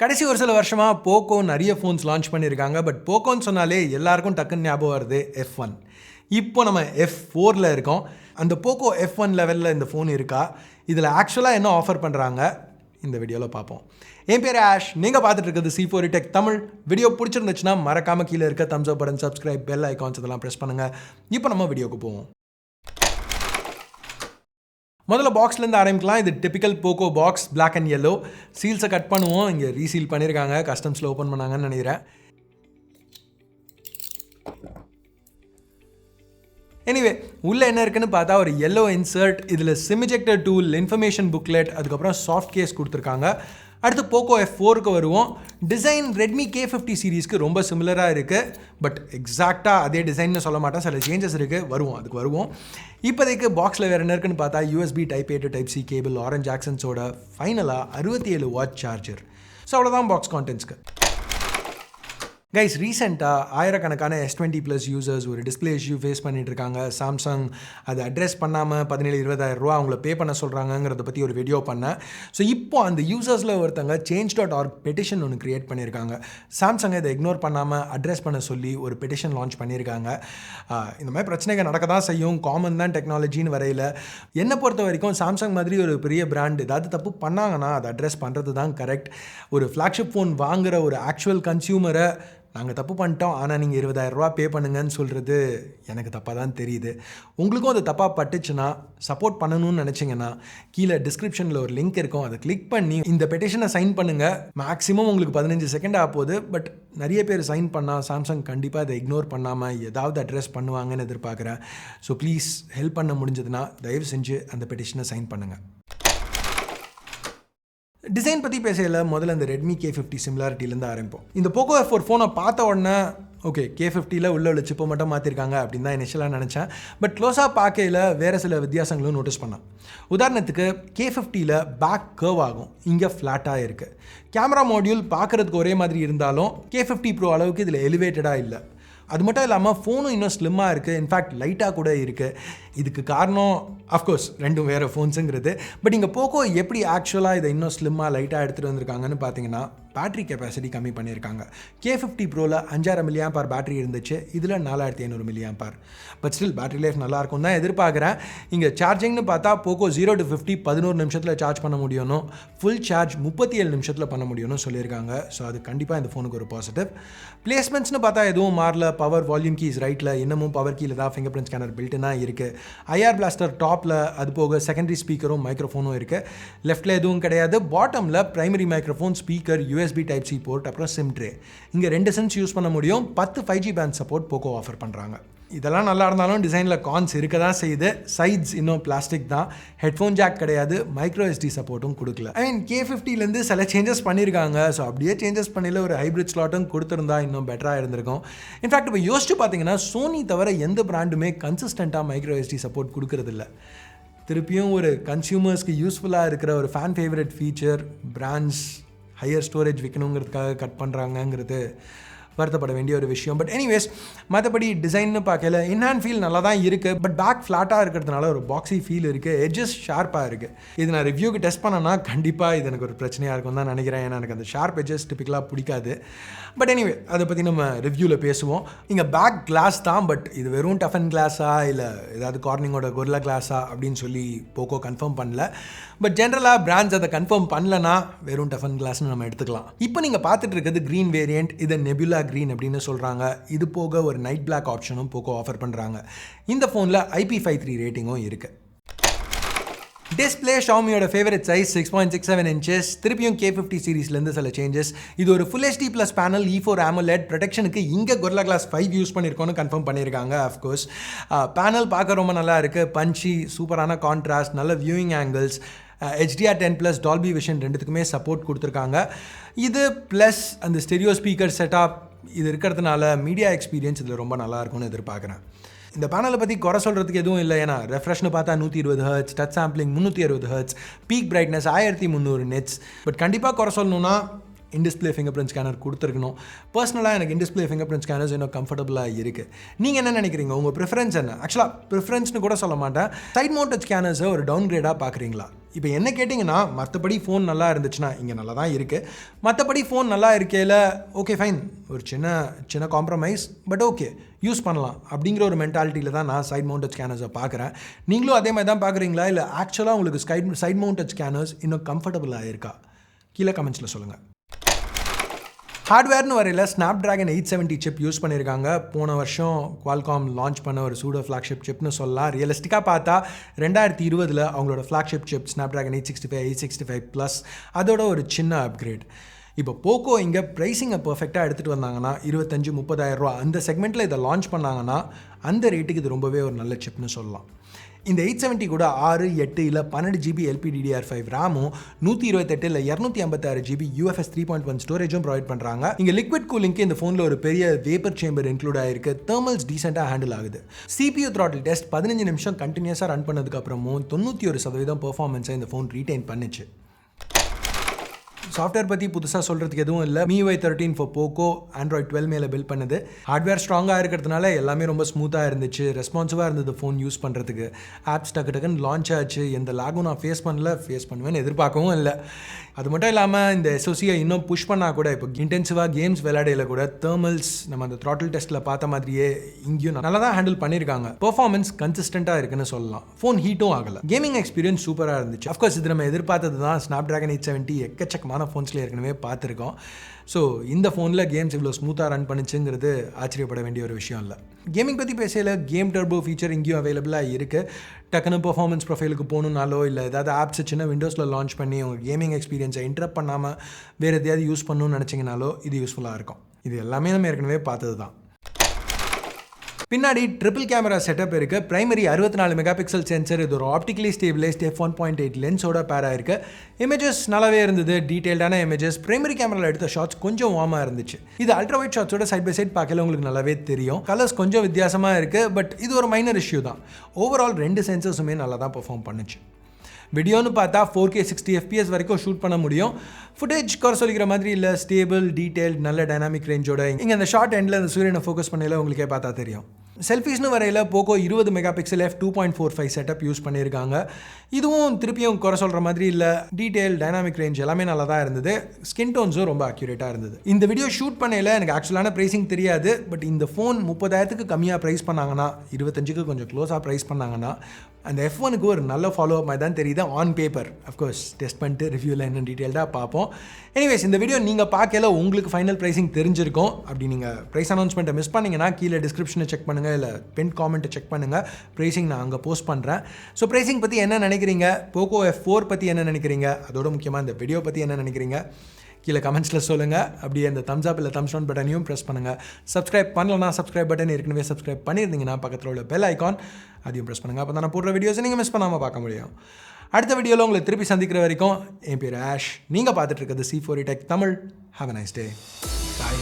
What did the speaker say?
கடைசி ஒரு சில வருஷமாக போக்கோ நிறைய ஃபோன்ஸ் லான்ச் பண்ணியிருக்காங்க. பட் போக்கோன்னு சொன்னாலே எல்லாருக்கும் டக்குன்னு ஞாபகம் வருது F1. இப்போ நம்ம F4ல் இருக்கோம். அந்த போக்கோ F1 லெவலில் இந்த ஃபோன் இருக்கா? இதில் ஆக்சுவலாக என்ன ஆஃபர் பண்ணுறாங்க இந்த வீடியோவில் பார்ப்போம். என் பேர் ஆஷ், நீங்கள் பார்த்துட்டு இருக்கிறது C4 Tech தமிழ். வீடியோ பிடிச்சிருந்துச்சுன்னா மறக்காமல் கீழே இருக்க thumbs up button, subscribe, bell icons இதெல்லாம் ப்ரெஸ் பண்ணுங்கள். இப்போ நம்ம வீடியோக்கு போவோம். முதல்ல பாக்ஸ்லேருந்து ஆரம்பிக்கலாம். இது typical Poco box, black and yellow. சீல்ஸை கட் பண்ணுவோம். இங்கே ரீசீல் பண்ணியிருக்காங்க, கஸ்டம்ஸில் ஓப்பன் பண்ணாங்கன்னு நினைக்கிறேன். எனிவே உள்ளே என்ன இருக்குன்னு பார்த்தா ஒரு yellow இன்சர்ட், இதில் sim ejector tool, information booklet, அதுக்கப்புறம் சாஃப்ட் கேஸ் கொடுத்துருக்காங்க. அடுத்து போக்கோ F4க்கு வருவோம். டிசைன் ரெட்மி K50 சீரீஸ்க்கு ரொம்ப சிமிலராக இருக்குது. பட் எக்ஸாக்டாக அதே டிசைன்னு சொல்ல மாட்டேன், சில சேஞ்சஸ் இருக்குது, அதுக்கு வருவோம். இப்போதைக்கு பாக்ஸில் வேறு என்ன இருக்குன்னு பார்த்தா USB Type A to Type C cable, orange ஆக்சன்ஸோட ஃபைனலாக 67 வாட் சார்ஜர். ஸோ அவ்வளோதான் பாக்ஸ் கான்டென்ட்ஸ்க்கு. கைஸ், ரீசெண்டாக ஆயிரக்கணக்கான S20+ யூசர்ஸ் ஒரு டிஸ்பிளே இஷ்யூ ஃபேஸ் பண்ணிட்டு இருக்காங்க. சாம்சங் அதை அட்ரெஸ் பண்ணாமல் 17,000-20,000 ரூபா அவங்கள பே பண்ண சொல்கிறாங்கங்கிறத பற்றி ஒரு வீடியோ பண்ணேன். ஸோ இப்போ அந்த யூசர்ஸில் ஒருத்தங்க change.org பெட்டிஷன் ஒன்று க்ரியேட் பண்ணியிருக்காங்க. சாம்சங் இதை இக்னோர் பண்ணாமல் அட்ரெஸ் பண்ண சொல்லி ஒரு பெட்டிஷன் லான்ச் பண்ணியிருக்காங்க. இந்த மாதிரி பிரச்சனைகள் நடக்க தான் செய்யும், காமன் தான் டெக்னாலஜின்னு வரையில். என்னை பொறுத்த வரைக்கும் சாம்சங் மாதிரி ஒரு பெரிய பிராண்ட் ஏதாவது தப்பு பண்ணாங்கன்னா அதை அட்ரெஸ் பண்ணுறது தான் கரெக்ட். ஒரு ஃப்ளாக்ஷிப் ஃபோன் வாங்குகிற ஒரு ஆக்சுவல் கன்சியூமரை நாங்கள் தப்பு பண்ணிட்டோம், ஆனால் நீங்கள் 20,000 ரூபா பே பண்ணுங்கன்னு சொல்கிறது எனக்கு தப்பாக தான் தெரியுது. உங்களுக்கும் அது தப்பாக பட்டுச்சுன்னா, சப்போர்ட் பண்ணணும்னு நினச்சிங்கன்னா கீழே டிஸ்கிரிப்ஷனில் ஒரு லிங்க் இருக்கும், அதை கிளிக் பண்ணி இந்த பெட்டிஷனை சைன் பண்ணுங்கள். மேக்ஸிமம் உங்களுக்கு 15 செகண்ட் ஆகுது. பட் நிறைய பேர் சைன் பண்ணால் சாம்சங் கண்டிப்பாக அதை இக்னோர் பண்ணாமல் ஏதாவது அட்ரெஸ் பண்ணுவாங்கன்னு எதிர்பார்க்குறேன். ஸோ ப்ளீஸ் ஹெல்ப் பண்ண முடிஞ்சதுன்னா தயவு செஞ்சு அந்த பெட்டிஷனை சைன் பண்ணுங்கள். டிசைன் பற்றி பேசல, முதல்ல இந்த ரெட்மி K50 சிமிலாரிட்டிலேருந்து ஆரம்பிப்போம். இந்த போக்கோ F4 ஃபோனை பார்த்த உடனே ஓகே, K50ல் உள்ள சிப்பை மட்டும் மாற்றிருக்காங்க அப்படின்னு தான் இனிஷியலாக நினச்சேன். பட் க்ளோஸாக பார்க்கையில் வேறு சில வித்தியாசங்களும் நோட்டீஸ் பண்ணேன். உதாரணத்துக்கு K50ல் பேக் கர்வ் ஆகும், இங்கே ஃப்ளாட்டாக இருக்குது. கேமரா மாடியூல் பார்க்குறதுக்கு ஒரே மாதிரி இருந்தாலும் K50 Pro அளவுக்கு இதில் எலிவேட்டடாக இல்லை. அது மட்டும் இல்லாமல் ஃபோனும் இன்னும் ஸ்லிம்மாக இருக்குது, இன்ஃபேக்ட் லைட்டாக கூட இருக்குது. இதுக்கு காரணம் அஃப்கோர்ஸ் ரெண்டும் வேறு ஃபோன்ஸுங்கிறது. பட் இங்கே போக்கோ எப்படி ஆக்சுவலாக இதை இன்னும் ஸ்லிம்மாக லைட்டாக எடுத்துகிட்டு வந்திருக்காங்கன்னு பார்த்தீங்கன்னா, பேட்டரி கெப்பாசிட்டி கம்மி பண்ணியிருக்காங்க. K50 Proவில் 5000 mAh பேட்டரி இருந்துச்சு, இதில் 4500 mAh. But still battery life நல்லாயிருக்கும் தான் எதிர்பார்க்குறேன். இங்கே சார்ஜிங்னு பார்த்தா போக்கோ 0 to 50 11 நிமிஷத்தில் சார்ஜ் பண்ண முடியணும், ஃபுல் சார்ஜ் 37 நிமிஷத்தில் பண்ண முடியும்னு சொல்லியிருக்காங்க. ஸோ அது கண்டிப்பாக இந்த ஃபோனுக்கு ஒரு பாசிட்டிவ். பிளேஸ்மெண்ட்ஸ்னு பார்த்தா எதுவும் மாறல. பவர் வால்யூம் கீஸ் ரைட்டில், இன்னமும் பவர் கீழே தான் ஃபிங்கர் பிரிண்ட் ஸ்கேனர் பில்ட்டுனா இருக்குது. IR பிளாஸ்டர் டாப்பில், அது போக செகண்டரி ஸ்பீக்கரும் மைக்ரோஃபோனும் இருக்குது. லெஃப்ட்டில் எதுவும் கிடையாது. பாட்டமில் primary microphone, speaker, USB Type C port, அப்புறம் சிம் ட்ரே. இங்கே 2 சிம்ஸ் யூஸ் பண்ண முடியும். 10 5G pant support Poco offer பண்ணுறாங்க. இதெல்லாம் நல்லா இருந்தாலும் டிசைனில் கான்ஸ் இருக்க தான் செய்யுது. சைட்ஸ் இன்னும் பிளாஸ்டிக் தான், ஹெட்ஃபோன் ஜாக் கிடையாது, மைக்ரோ SD சப்போர்ட்டும் கொடுக்கல. K50லேருந்து சில சேஞ்சஸ் பண்ணியிருக்காங்க. ஸோ அப்படியே சேஞ்சஸ் பண்ணல ஒரு ஹைப்ரிட் ஸ்லாட்டும் கொடுத்துருந்தா இன்னும் பெட்டராக இருந்திருக்கும். இன்ஃபேக்ட் இப்போ யோசிச்சு பார்த்தீங்கன்னா, சோனி தவிர எந்த பிராண்டுமே கன்சிஸ்டண்ட்டாக மைக்ரோ SD சப்போர்ட் கொடுக்கறதில்ல. திருப்பியும் ஒரு கன்சியூமர்ஸ்க்கு யூஸ்ஃபுல்லாக இருக்கிற ஒரு fan favourite feature brands higher storage விற்கணுங்கிறதுக்காக கட் பண்ணுறாங்கங்கிறது வருத்தப்பட வேண்டிய ஒரு விஷயம். பட் எனிவேஸ், மற்றபடி டிசைன்னு பார்க்கல இன்ஹேண்ட் ஃபீல் நல்லா தான் இருக்குது. பட் பேக் ஃப்ளாட்டாக இருக்கிறதுனால ஒரு பாக்ஸி ஃபீல் இருக்குது, எட்ஜஸ் ஷார்ப்பாக இருக்குது. இது நான் ரிவ்யூக்கு டெஸ்ட் பண்ணேன்னா கண்டிப்பாக இது எனக்கு ஒரு பிரச்சனையாக இருக்கும் தான் நினைக்கிறேன். ஏன்னா எனக்கு அந்த ஷார்ப் எட்ஜஸ் டிப்பிக்கலாக பிடிக்காது. பட் எனிவே அதை பற்றி நம்ம ரிவ்யூவில் பேசுவோம். இங்கே பேக் கிளாஸ் தான், பட் இது வெறும் டஃபன் கிளாஸா இல்லை ஏதாவது கார்னிங்கோட கொரில்லா கிளாஸா அப்படின்னு சொல்லி போக்கோ கன்ஃபார்ம் பண்ணல. பட் ஜென்ரலாக பிராண்ட்ஸ் அதை கன்ஃபார்ம் பண்ணலன்னா வெறும் டஃபன் கிளாஸ்னு நம்ம எடுத்துக்கலாம். இப்போ நீங்கள் பார்த்துட்டு இருக்கிறது க்ரீன் வேரியண்ட், இதை நெபுலா க்ரீன் அப்படின்னு சொல்கிறாங்க. இது போக ஒரு நைட் பிளாக் ஆப்ஷனும் போக்கோ ஆஃபர் பண்ணுறாங்க. இந்த ஃபோனில் IP53 ரேட்டிங்கும் இருக்குது. டிஸ்பிளே ஷாமியோட ஃபேவரட் சைஸ் 6.67 inches. திருப்பியும் K50 சீரீஸ்லேருந்து சில சேஞ்சஸ். இது ஒரு full HD+ panel, E4 AMOLED ப்ரொடெக்ஷனுக்கு இங்கே கொரில்லா கிளாஸ் 5 யூஸ் பண்ணியிருக்கோன்னு கன்ஃபார்ம் பண்ணியிருக்காங்க. அஃப்கோர்ஸ் பேனல் பார்க்க ரொம்ப நல்லா இருக்குது, பஞ்சி, சூப்பரான கான்ட்ராஸ்ட், நல்ல viewing angles, HDR10+, Dolby vision ரெண்டுத்துக்குமே சப்போர்ட் கொடுத்துருக்காங்க. இது ப்ளஸ் அந்த ஸ்டெரியோ ஸ்பீக்கர் செட்டப் இது இருக்கிறதுனால மீடியா எக்ஸ்பீரியன்ஸ் இதில் ரொம்ப நல்லா இருக்கும்னு எதிர்பார்க்குறேன். இந்த பேனலை பற்றி குறை சொல்கிறதுக்கு எதுவும் இல்லை. ஏன்னா ரெஃப்ரெஷ்னு பார்த்தா 120 Hz, touch sampling 360 Hz, peak brightness 1300 nits. But கண்டிப்பாக குறை சொல்லணும்னா இன்டிஸ்பிளே ஃபிங்கர் பிரிண்ட் ஸ்கேனர் கொடுத்துருக்கணும். பர்சனலாக எனக்கு இன்டிஸ்பிளே ஃபிங்கர் பிரிண்ட் ஸ்கேனர்ஸ் இன்னும் கம்ஃபர்டபுளாக இருக்குது. நீங்கள் என்ன நினைக்கிறீங்க? உங்கள் ப்ரிஃபரன்ஸ் என்ன? ஆக்சுவலாக ப்ரிஃபரன்ஸ்னு கூட சொல்ல மாட்டேன், சைட் மவுண்டட் ஸ்கேனர்ஸை ஒரு டவுன் கிரேடாக பார்க்குறீங்களா? இப்போ என்ன கேட்டிங்கன்னா மற்றபடி ஃபோன் நல்லா இருந்துச்சுன்னா இங்கே நல்லா தான் இருக்குது. மற்றபடி ஃபோன் நல்லா இருக்கையில் ஓகே ஃபைன், ஒரு சின்ன காம்ப்ரமைஸ், பட் ஓகே யூஸ் பண்ணலாம் அப்படிங்கிற ஒரு மென்டாலிட்டியில் தான் நான் சைட் மவுண்டட் ஸ்கேனர்ஸை பார்க்குறேன். நீங்களும் அதே மாதிரி தான் பார்க்குறீங்களா, இல்லை ஆக்சுவலாக உங்களுக்கு சைட் மவுண்டட் ஸ்கேனர்ஸ் இன்னும் கம்ஃபர்டபுளாக இருக்கா? கீழே கமெண்ட்ஸில் சொல்லுங்கள். ஹார்ட்வேர்னு வரையில் ஸ்னாப்ட்ராகன் 870 சிப் யூஸ் பண்ணியிருக்காங்க. போன வருஷம் குவால்காம் லான்ச் பண்ண ஒரு சூடோ ஃப்ளாக்ஷிப் சிப்னு சொல்லலாம். ரியலிஸ்டிக்காக பார்த்தா 2020 அவங்களோட ஃப்ளாக்ஷிப் சிப் ஸ்னாப்ட்ராகன் 865 ப்ளஸ் அதோட ஒரு சின்ன அப்கிரேட். இப்போ போக்கோ இங்கே ப்ரைஸிங்கை பர்ஃபெக்டாக எடுத்துகிட்டு வந்தாங்கன்னா 25-30,000 ரூபா அந்த செக்மெண்ட்டில் இதை லான்ச் பண்ணாங்கன்னா அந்த ரேட்டுக்கு இது ரொம்பவே ஒரு நல்ல சிப்னு சொல்லலாம். இந்த 870 கூட 6, 8 இல்லை 12 GB LPDDR5 ரேமும் 128 இல்லை 256 GB UFS 3.1 ஸ்டோரேஜும் ப்ரொவைட் பண்ணுறாங்க. இங்கே லிக்விட் கூலிங்க்கு இந்த ஃபோனில் ஒரு பெரிய வேப்பர் சேம்பர் இன்க்ளூட் ஆகிருக்கு. தெர்மல்ஸ் டீசெண்டாக ஹேண்டில் ஆகுது. CPU த்ராட்டில் டெஸ்ட் 15 நிமிஷம் கண்டினியூஸாக ரன் பண்ணதுக்கப்புறமும் 91% பெர்ஃபார்மன்ஸை இந்த ஃபோன் ரீட்டைன் பண்ணிச்சு. சாஃப்ட்வேர் பற்றி புதுசாக சொல்கிறதுக்கு எதுவும் இல்லை. MIUI 13 ஃபார் போக்கோ Android 12 மேலே பில்ட் பண்ணுது. ஹார்ட்வேர் ஸ்ட்ராங்காக இருக்கிறதுனால எல்லாமே ரொம்ப ஸ்மூத்தாக இருந்துச்சு, ரெஸ்பான்சிவாக இருந்தது ஃபோன் யூஸ் பண்ணுறதுக்கு. ஆப்ஸ் டக்குன்னு லான்ச் ஆச்சு. எந்த லாகும் நான் ஃபேஸ் பண்ணுவேன்னு எதிர்பார்க்கவும் இல்லை. அது மட்டும் இல்லாமல் இந்த SoCயை இன்னும் புஷ் பண்ணால் கூட இப்போ இன்டென்சிவாக கேம்ஸ் விளையாடையில் கூட தெர்மல்ஸ் நம்ம அந்த த்ராட்டில் டெஸ்ட்டில் பார்த்த மாதிரியே இங்கேயும் நல்லா தான் ஹேண்டில் பண்ணியிருக்காங்க. பெர்ஃபார்மன்ஸ் கன்சிஸ்டண்ட்டாக இருக்குன்னு சொல்லலாம். ஃபோன் ஹீட்டும் ஆகலை. கேமிங் எக்ஸ்பீரியன்ஸ் சூப்பராக இருந்துச்சு. அஃப்கோர்ஸ் இது நம்ம எதிர்பார்த்தது தான். ஸ்னாப்ட்ராகன் 870 எக்கச்சக்கமான ஃபோன்ஸில் ஏற்கனவே பார்த்துருக்கோம். ஸோ இந்த ஃபோனில் கேம்ஸ் இவ்வளோ ஸ்மூத்தாக ரன் பண்ணிச்சுங்கிறது ஆச்சரியப்பட வேண்டிய ஒரு விஷயம் இல்லை. கேமிங் பற்றி பேசையில் கேம் டர்போ ஃபீச்சர் இங்கேயும் அவைலபிளாக இருக்குது. டக்குன்னு பெர்ஃபார்மன்ஸ் ப்ரொஃபைலுக்கு போகணுன்னாலோ இல்லை ஏதாவது ஆப்ஸை சின்ன விண்டோஸில் லான்ச் பண்ணி உங்கள் கேமிங் எக்ஸ்பீரியன்ஸை இன்டரப்ட் பண்ணாமல் வேறு எதையாவது யூஸ் பண்ணணும்னு நினச்சிங்கனாலோ இது யூஸ்ஃபுல்லாக இருக்கும். இது எல்லாமே நம்ம ஏற்கனவே பார்த்தது தான். பின்னாடி ட்ரிபிள் கேமரா செட்டப் இருக்குது. பிரைமரி 64 மெகா பிக்சல் சென்சர், இது ஒரு ஆப்டிகலி ஸ்டேபிளைஸ்ட் f1.8 லென்ஸோட பேராக இருக்குது. இமேஜஸ் நல்லாவே இருந்தது, டீட்டெயில்டான இமேஜஸ். பிரைமரி கேமராவில் எடுத்த ஷாட்ஸ் கொஞ்சம் வார்மாக இருந்துச்சு. இது அல்ட்ரா வைட் ஷாட்ஸோட சைட் பை சைட் பார்க்கல உங்களுக்கு நல்லாவே தெரியும். கலர்ஸ் கொஞ்சம் வித்தியாசமாக இருக்குது, பட் இது ஒரு மைனர் இஷ்யூ தான். ஓவரால் 2 சென்சர்ஸுமே நல்லா தான் பெர்ஃபார்ம் பண்ணுச்சு. வீடியோன்னு பார்த்தா 4K 60 FPS வரைக்கும் ஷூட் பண்ண முடியும். ஃபுட்டேஜ் குறை சொல்லிக்கிற மாதிரி இல்லை, ஸ்டேபிள், டீட்டெயில்ட், நல்ல டைனாமிக் ரேஞ்சோட. இங்கே அந்த ஷார்ட் எண்டில் அந்த சூரியனை ஃபோக்கஸ் பண்ணல உங்களுக்கே பார்த்தா தெரியும். செல்ஃபீஸ்னு வரையில் Poco 20 mega pixel f2.45 setup use பண்ணியிருக்காங்க. இதுவும் திருப்பியும் குறை சொல்கிற மாதிரி இல்லை, டீட்டெயில், டைனாமிக் ரேஞ்ச் எல்லாமே நல்லா தான் இருந்தது. ஸ்கின் டோன்ஸும் ரொம்ப அக்யூரேட்டாக இருந்தது. இந்த வீடியோ ஷூட் பண்ணையில் எனக்கு ஆக்சுவலான ப்ரைஸிங் தெரியாது, பட் இந்த ஃபோன் 30,000க்கு கம்மியாக ப்ரைஸ் பண்ணாங்கன்னா, 25க்கு கொஞ்சம் க்ளோஸாக ப்ரைஸ் பண்ணாங்கன்னா அந்த F1க்கு ஒரு நல்ல ஃபாலோ அப் மாதிரி தான் தெரியுது ஆன் பேப்பர். அஃப்கோர்ஸ் டெஸ்ட் பண்ணிட்டு ரிவ்யூவில் என்ன டீட்டெயில்டாக பார்ப்போம். எனிவேஸ் இந்த வீடியோ நீங்கள் பார்க்கல உங்களுக்கு ஃபைனல் ப்ரைஸிங் தெரிஞ்சிருக்கும். அப்படி நீங்கள் ப்ரைஸ் அனௌன்ஸ்மெண்ட்டை மிஸ் பண்ணிங்கன்னா கீழே டிஸ்கிரிப்ஷனை செக் பண்ணுங்கள், இல்லை பென் காமெண்ட்டை செக் பண்ணுங்கள். ப்ரைஸிங் நான் அங்கே போஸ்ட் பண்ணுறேன். ஸோ ப்ரைஸிங் பற்றி என்ன நினைக்கிறீங்க, POCO F4 பற்றி என்ன நினைக்கிறீங்க, அதோட முக்கியமாக இந்த வீடியோ பற்றி என்ன நினைக்கிறீங்க கீழே கமெண்ட்ஸில் சொல்லுங்கள். அப்படியே அந்த தம்ஸ் அப் இல்லை தம்ஸ் டவுன் பட்டனையும் ப்ரெஸ் பண்ணுங்கள். சப்ஸ்கிரைப் பண்ணலன்னா சப்ஸ்கிரைப் பட்டன் ஏற்கனவே சப்ஸ்கிரைப் பண்ணியிருந்தீங்கன்னா பக்கத்தில் உள்ள பெல் ஐக்கான் அதையும் ப்ரெஸ் பண்ணுங்கள். அப்போ தான் நான் போடுற வீடியோஸை நீங்கள் மிஸ் பண்ணாமல் பார்க்க முடியும். அடுத்த வீடியோவில் உங்களை திருப்பி சந்திக்கிற வரைக்கும் என் பேர் ஆஷ். நீங்கள் பார்த்துட்டு இருக்கிறது C4E Tech Tamil. Have a nice day. Bye.